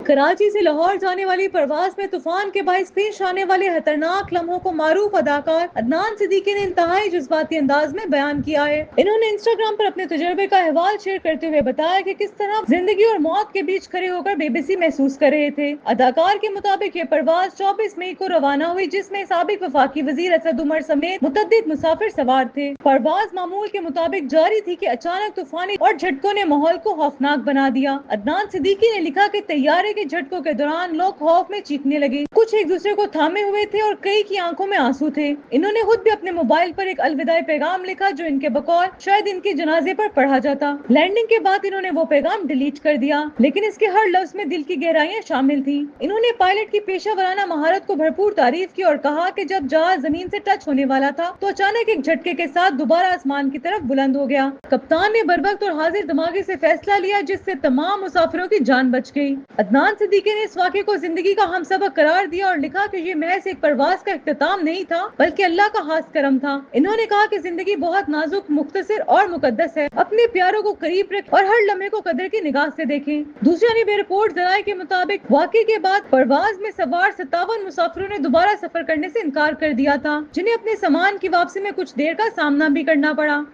کراچی سے لاہور جانے والی پرواز میں طوفان کے باعث پیش آنے والے خطرناک لمحوں کو معروف اداکار عدنان صدیقی نے انتہائی جذباتی انداز میں بیان کیا ہے۔ انہوں نے انسٹاگرام پر اپنے تجربے کا احوال شیئر کرتے ہوئے بتایا کہ کس طرح زندگی اور موت کے بیچ کھڑے ہو کر بے بسی محسوس کر رہے تھے۔ اداکار کے مطابق یہ پرواز 24 مئی کو روانہ ہوئی، جس میں سابق وفاقی وزیر اسد عمر سمیت متعدد مسافر سوار تھے۔ پرواز معمول کے مطابق جاری تھی کہ اچانک طوفانی اور جھٹکوں نے ماحول کو خوفناک بنا دیا۔ عدنان صدیقی نے لکھا کہ طیارے کے جھٹکوں کے دوران لوگ خوف میں چیخنے لگے، کچھ ایک دوسرے کو تھامے ہوئے تھے اور کئی کی آنکھوں میں آنسو تھے۔ انہوں نے خود بھی اپنے موبائل پر ایک الوداعی پیغام لکھا جو ان کے بقول شاید ان کے جنازے پر پڑھا جاتا۔ لینڈنگ کے بعد انہوں نے وہ پیغام ڈیلیٹ کر دیا، لیکن اس کے ہر لفظ میں دل کی گہرائیاں شامل تھیں۔ انہوں نے پائلٹ کی پیشہ ورانہ مہارت کو بھرپور تعریف کی اور کہا کہ جب جہاز زمین سے ٹچ ہونے والا تھا تو اچانک ایک جھٹکے کے ساتھ دوبارہ آسمان کی طرف بلند ہو گیا۔ کپتان نے بروقت اور حاضر دماغی سے فیصلہ لیا، جس سے تمام مسافروں کی جان بچ گئی۔ عدنان صدیقی نے اس واقعے کو زندگی کا ہم سبق قرار دیا اور لکھا کہ یہ محض ایک پرواز کا اختتام نہیں تھا بلکہ اللہ کا خاص کرم تھا۔ انہوں نے کہا کہ زندگی بہت نازک، مختصر اور مقدس ہے۔ اپنے پیاروں کو قریب رکھیں اور ہر لمحے کو قدر کی نگاہ سے دیکھیں۔ دوسری جانب رپورٹ ذرائع کے مطابق واقعے کے بعد پرواز میں سوار 57 مسافروں نے دوبارہ سفر کرنے سے انکار کر دیا تھا، جنہیں اپنے سامان کی واپسی میں کچھ دیر کا سامنا بھی کرنا پڑا۔